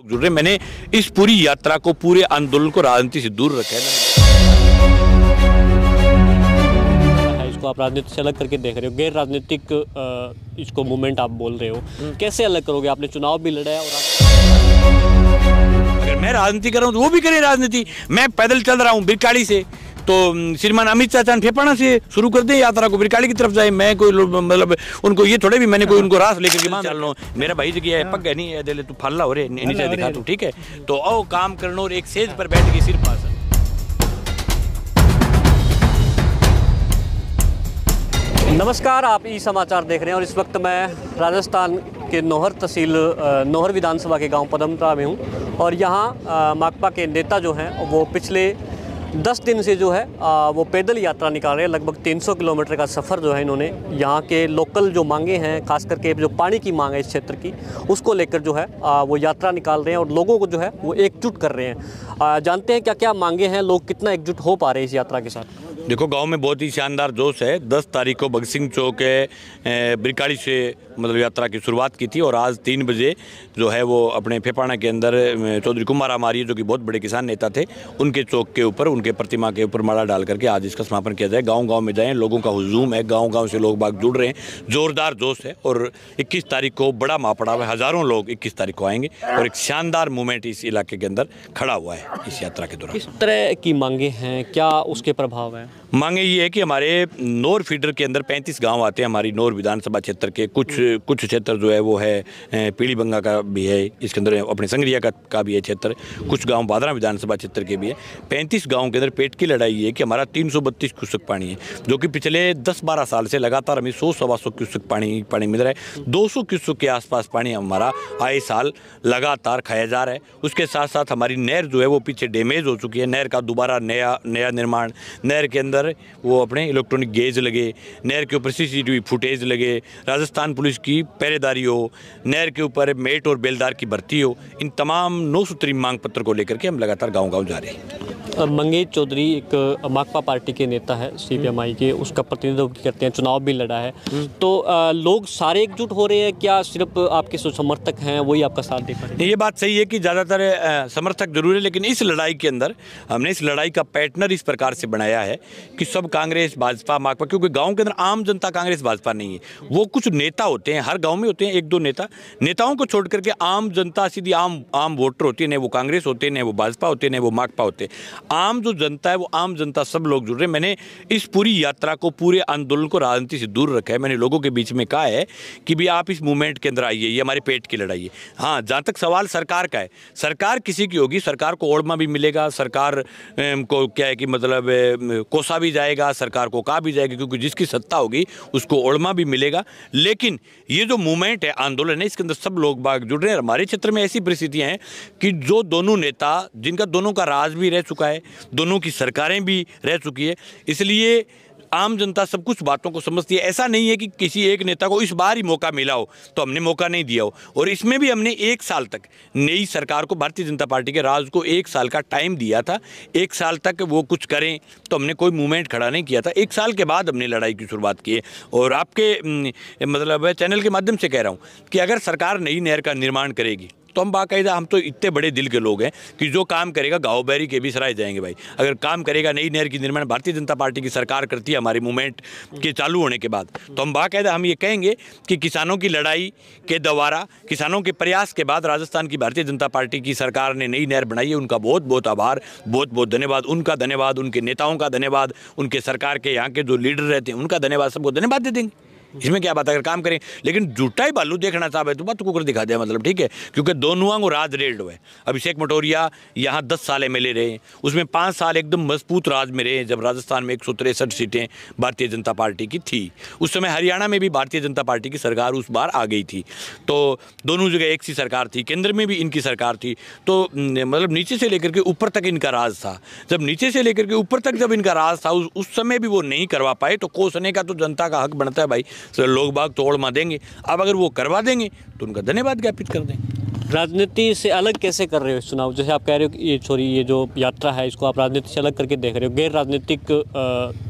जुड़ रहे। मैंने इस पूरी यात्रा को, पूरे आंदोलन को राजनीति से दूर रखा है। इसको आप राजनीति से अलग करके देख रहे हो, गैर राजनीतिक इसको मूवमेंट आप बोल रहे हो, कैसे अलग करोगे? आपने चुनाव भी लड़ा है और अगर मैं राजनीति कर रहा हूँ तो वो भी करें राजनीति। मैं पैदल चल रहा हूँ बिरकाड़ी से, तो श्रीमान अमित चाचा फेफाना से शुरू कर दें यात्रा को, बिरकाड़ी की तरफ जाए। मैं कोई मतलब उनको ये थोड़े भी मैंने कोई उनको रास लेकर के चल रहा हूँ। मेरा भाई जगह है पग नहीं है, दे तू फल्ला हो रे नीचे दिखा तू, ठीक है? तो आओ काम करना और एक सेज पर बैठ के सिर पास। नमस्कार, आप ई समाचार देख रहे हैं और इस वक्त मैं राजस्थान के नौहर तहसील नौहर विधानसभा के गांव पदमपुरा में हूं और यहां माकपा के नेता जो हैं वो पिछले 10 दिन से जो है वो पैदल यात्रा निकाल रहे हैं। लगभग 300 किलोमीटर का सफ़र जो है इन्होंने यहाँ के लोकल जो मांगे हैं, खास करके जो पानी की मांग है इस क्षेत्र की, उसको लेकर जो है वो यात्रा निकाल रहे हैं और लोगों को जो है वो एकजुट कर रहे हैं। जानते हैं क्या क्या मांगे हैं, लोग कितना एकजुट हो पा रहे हैं इस यात्रा के साथ। देखो, गांव में बहुत ही शानदार जोश है। 10 तारीख को भगत सिंह चौक बिरकाड़ी से मतलब यात्रा की शुरुआत की थी और आज 3 बजे जो है वो अपने फेफाना के अंदर चौधरी कुमार आमारी, जो कि बहुत बड़े किसान नेता थे, उनके चौक के ऊपर, उनके प्रतिमा के ऊपर माला डाल करके आज इसका समापन किया जाए। गांव-गांव में जाएं, लोगों का हुजूम है, गांव-गांव से लोग बाग जुड़ रहे हैं, जोरदार जोश है। और 21 तारीख को बड़ा महापड़ाव है, हज़ारों लोग 21 तारीख को आएंगे और एक शानदार मूवमेंट इस इलाके के अंदर खड़ा हुआ है इस यात्रा के दौरान। किस तरह की मांगे हैं, क्या उसके प्रभाव हैं? मांगे ये है कि हमारे नौर फीडर के अंदर 35 गांव आते हैं हमारी नौर विधानसभा क्षेत्र के। कुछ क्षेत्र जो है वो है पीली बंगा का भी है, इसके अंदर अपने संगरिया का भी है क्षेत्र, कुछ गांव बादरा विधानसभा क्षेत्र के भी है। 35 गांव के अंदर पेट की लड़ाई है कि हमारा 332 क्यूसेक पानी है, जो कि पिछले 10-12 साल से लगातार हमें 100-125 क्यूसेक पानी मिल रहा है। 200 क्यूसेक के आसपास पानी हमारा आए साल लगातार खाया जा रहा है। उसके साथ साथ हमारी नहर जो है वो पीछे डैमेज हो चुकी है। नहर का दोबारा नया निर्माण, नहर के अंदर वो अपने इलेक्ट्रॉनिक गेज लगे, नहर के ऊपर CCTV फुटेज लगे, राजस्थान पुलिस की पहरेदारी हो, नहर के ऊपर मेट और बेलदार की भर्ती हो। इन तमाम 9 मांग पत्र को लेकर के हम लगातार गांव-गांव जा रहे हैं। मंगेश चौधरी एक माकपा पार्टी के नेता है, CPMI के, उसका प्रतिनिधित्व करते हैं, चुनाव भी लड़ा है। तो लोग सारे एकजुट हो रहे हैं, क्या सिर्फ आपके जो समर्थक हैं वही आपका साथ दे पा रहे हैं? ये बात सही है कि ज़्यादातर समर्थक जरूर है, लेकिन इस लड़ाई के अंदर हमने इस लड़ाई का पैटर्न इस प्रकार से बनाया है कि सब कांग्रेस, भाजपा, माकपा, क्योंकि गाँव के अंदर आम जनता कांग्रेस भाजपा नहीं है, वो कुछ नेता होते हैं, हर गाँव में होते हैं 1-2 नेताओं को छोड़ करके आम जनता, सीधी आम वोटर होती है, न वो कांग्रेस होते हैं, न वो भाजपा होते हैं, न वो माकपा होते हैं। आम जो जनता है वो आम जनता, सब लोग जुड़ रहे हैं। मैंने इस पूरी यात्रा को, पूरे आंदोलन को राजनीति से दूर रखा है। मैंने लोगों के बीच में कहा है कि भी आप इस मूवमेंट के अंदर आइए, ये हमारे पेट की लड़ाई है। हाँ, जहाँ तक सवाल सरकार का है, सरकार किसी की होगी, सरकार को ओढ़मा भी मिलेगा, सरकार को क्या है कि मतलब कोसा भी जाएगा, सरकार को कहा भी जाएगा, क्योंकि जिसकी सत्ता होगी उसको ओढ़मा भी मिलेगा। लेकिन ये जो मूवमेंट है, आंदोलन है, इसके अंदर सब लोग बाग जुड़ रहे हैं। हमारे क्षेत्र में ऐसी परिस्थितियाँ हैं कि जो दोनों नेता, जिनका दोनों का राज भी रह चुका है, दोनों की सरकारें भी रह चुकी है, इसलिए आम जनता सब कुछ बातों को समझती है। ऐसा नहीं है कि किसी एक नेता को इस बार ही मौका मिला हो तो हमने मौका नहीं दिया हो। और इसमें भी हमने 1 साल तक नई सरकार को, भारतीय जनता पार्टी के राज को 1 साल का टाइम दिया था। 1 साल तक वो कुछ करें, तो हमने कोई मूवमेंट खड़ा नहीं किया था। 1 साल के बाद हमने लड़ाई की शुरुआत की है। और आपके मतलब चैनल के माध्यम से कह रहा हूँ कि अगर सरकार नई नहर का निर्माण करेगी तो हम बाकायदा, हम तो इतने बड़े दिल के लोग हैं कि जो काम करेगा गाँव बैरी के भी सराहे जाएंगे भाई। अगर काम करेगा नई नहर की निर्माण भारतीय जनता पार्टी की सरकार करती है हमारे मूवमेंट के चालू होने के बाद, तो हम बाकायदा हम ये कहेंगे कि किसानों की लड़ाई के द्वारा, किसानों के प्रयास के बाद राजस्थान की भारतीय जनता पार्टी की सरकार ने नई नहर बनाई है। उनका बहुत बहुत आभार, बहुत बहुत धन्यवाद। उनका धन्यवाद, उनके नेताओं का धन्यवाद, उनके सरकार के यहाँ के जो लीडर रहते हैं उनका धन्यवाद, सबको धन्यवाद दे देंगे। इसमें क्या बात है, अगर काम करें। लेकिन झूठा ही बालू देखना चाहे तो बात को कर दिखा दिया, मतलब ठीक है, क्योंकि दोनों को राज रेड हुए। अभिषेक मटोरिया यहाँ 10 साल MLA रहे, उसमें 5 साल एकदम मजबूत राज में रहे, जब राजस्थान में 163 सीटें भारतीय जनता पार्टी की थी। उस समय हरियाणा में भी भारतीय जनता पार्टी की सरकार उस बार आ गई थी, तो दोनों जगह एक सी सरकार थी, केंद्र में भी इनकी सरकार थी। तो मतलब नीचे से लेकर के ऊपर तक इनका राज था। जब नीचे से लेकर के ऊपर तक जब इनका राज था, उस समय भी वो नहीं करवा पाए, तो कोसने का तो जनता का हक बनता है भाई। लोग बाग तोड़ मा देंगे, अब अगर वो करवा देंगे तो उनका धन्यवाद ज्ञापित कर देंगे। राजनीति से अलग कैसे कर रहे हो इस चुनाव? जैसे आप कह रहे हो कि ये जो यात्रा है इसको आप राजनीति से अलग करके देख रहे हो, गैर राजनीतिक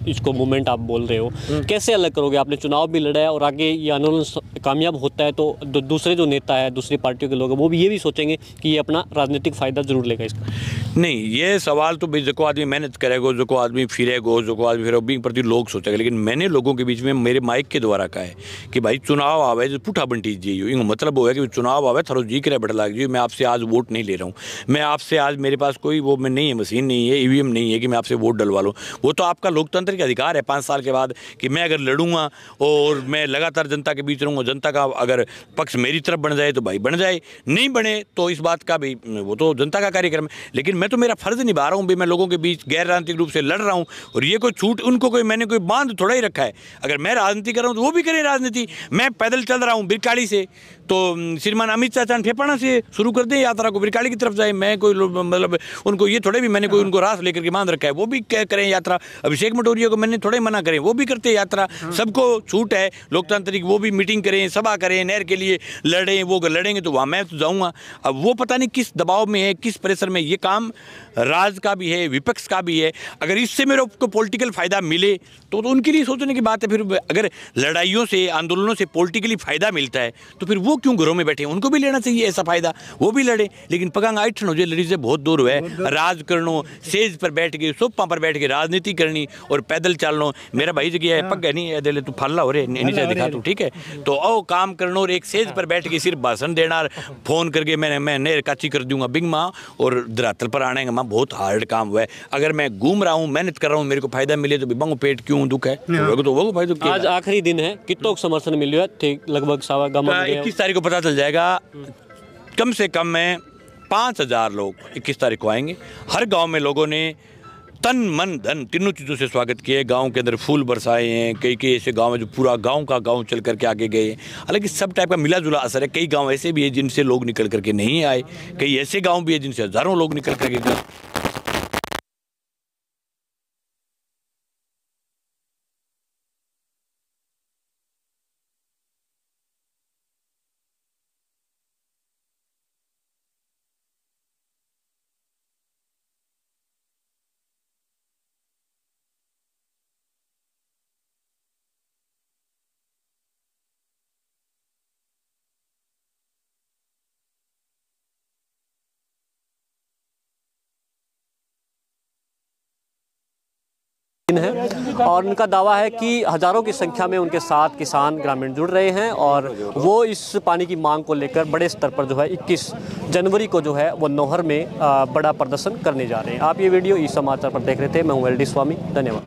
इसको मूवमेंट आप बोल रहे हो, कैसे अलग करोगे? आपने चुनाव भी लड़ा है और आगे ये आंदोलन कामयाब होता है तो दूसरे जो नेता है, दूसरी पार्टियों के लोग हैं, वो भी ये भी सोचेंगे कि ये अपना राजनीतिक फ़ायदा जरूर लेगा इसका। नहीं, ये सवाल तो भाई जो आदमी मेहनत करेगा, जो आदमी फिरेगा, जो आदमी फिर भी प्रति लोग सोचेगा। लेकिन मैंने लोगों के बीच में मेरे माइक के द्वारा कहा है कि भाई चुनाव आवे जो पुठा बंटी जी, मतलब वो है कि चुनाव आवे थरो जी करे बड़ा लाग जी, मैं आपसे आज वोट नहीं ले रहा हूँ, मैं आपसे आज मेरे पास कोई वो में नहीं है, मशीन नहीं है, ईवीएम नहीं है कि मैं आपसे वोट डलवा लूँ। वो तो आपका लोकतंत्र का अधिकार है 5 साल के बाद कि मैं अगर लड़ूंगा और मैं लगातार जनता के बीच रहूँगा, जनता का अगर पक्ष मेरी तरफ बन जाए तो भाई बन जाए, नहीं बने तो इस बात का भी वो तो जनता का कार्यक्रम है। लेकिन मैं तो मेरा फर्ज निभा रहा हूँ भी, मैं लोगों के बीच गैर राजनीतिक रूप से लड़ रहा हूँ और ये कोई छूट उनको कोई मैंने कोई बांध थोड़ा ही रखा है। अगर मैं राजनीति कर रहा हूँ तो वो भी करें राजनीति। मैं पैदल चल रहा हूँ बिरकाड़ी से, तो श्रीमान अमित शाह चांद फेफाना से शुरू कर दें यात्रा को, बिरकाड़ी की तरफ जाए। मैं कोई मतलब उनको ये थोड़े भी मैंने कोई उनको रास लेकर के बांध रखा है, वो भी करें यात्रा। अभिषेक मटोरिया को मैंने थोड़े मना करें, वो भी करते हैं यात्रा। सबको छूट है लोकतांत्रिक, वो भी मीटिंग करें, सभा करें, नहर के लिए लड़ें, वो लड़ेंगे तो वहाँ मैं तो जाऊँगा। अब वो पता नहीं किस दबाव में है, किस प्रेशर में। ये काम राज का भी है, विपक्ष का भी है। अगर इससे मेरे को पॉलिटिकल फ़ायदा मिले तो उनके लिए सोचने की बात है। फिर अगर लड़ाइयों से, आंदोलनों से पॉलिटिकली फ़ायदा मिलता है तो फिर वो क्यों घरों में बैठे हैं? उनको भी लेना चाहिए ऐसा फ़ायदा, वो भी लड़े। लेकिन पगांग आइठन हो जो लड़ी से बहुत दूर हुए राज करनो, सेज पर बैठ के, सोफा पर बैठ के राजनीति करनी और पैदल चलना। मेरा भाई जगह है पग नहीं है, तू फल्ला हो रहे नीचे दिखा तू, ठीक है? तो ओ काम करना और एक सेज पर बैठ के सिर्फ भाषण देना, फ़ोन करके मैं नेर काची कर दूंगा बिंग माँ और धरातल पर आने का बहुत हार्ड काम हुआ है। अगर मैं घूम रहा हूँ, मेहनत कर रहा हूँ, मेरे को फायदा मिले तो बंगो पेट क्यों दुख है? तो वो फायदा। आज आखिरी दिन है, कितनों समर्थन मिल है? ठीक लगभग 21 तारीख को पता चल जाएगा। कम से कम में 5000 लोग 21 तारीख को आएंगे। हर गांव में लोगों ने तन मन धन तीनों चीज़ों से स्वागत किए। गांव के अंदर फूल बरसाए हैं। कई ऐसे गांव है जो पूरा गांव का गांव चल करके आगे गए। हालांकि सब टाइप का मिला जुला असर है। कई गांव ऐसे भी है जिनसे लोग निकल करके नहीं आए, कई ऐसे गांव भी है जिनसे हज़ारों लोग निकल करके गए। है और उनका दावा है कि हजारों की संख्या में उनके साथ किसान ग्रामीण जुड़ रहे हैं और वो इस पानी की मांग को लेकर बड़े स्तर पर जो है 21 जनवरी को जो है वो नौहर में बड़ा प्रदर्शन करने जा रहे हैं। आप ये वीडियो ई समाचार पर देख रहे थे। मैं हूँ LD स्वामी, धन्यवाद।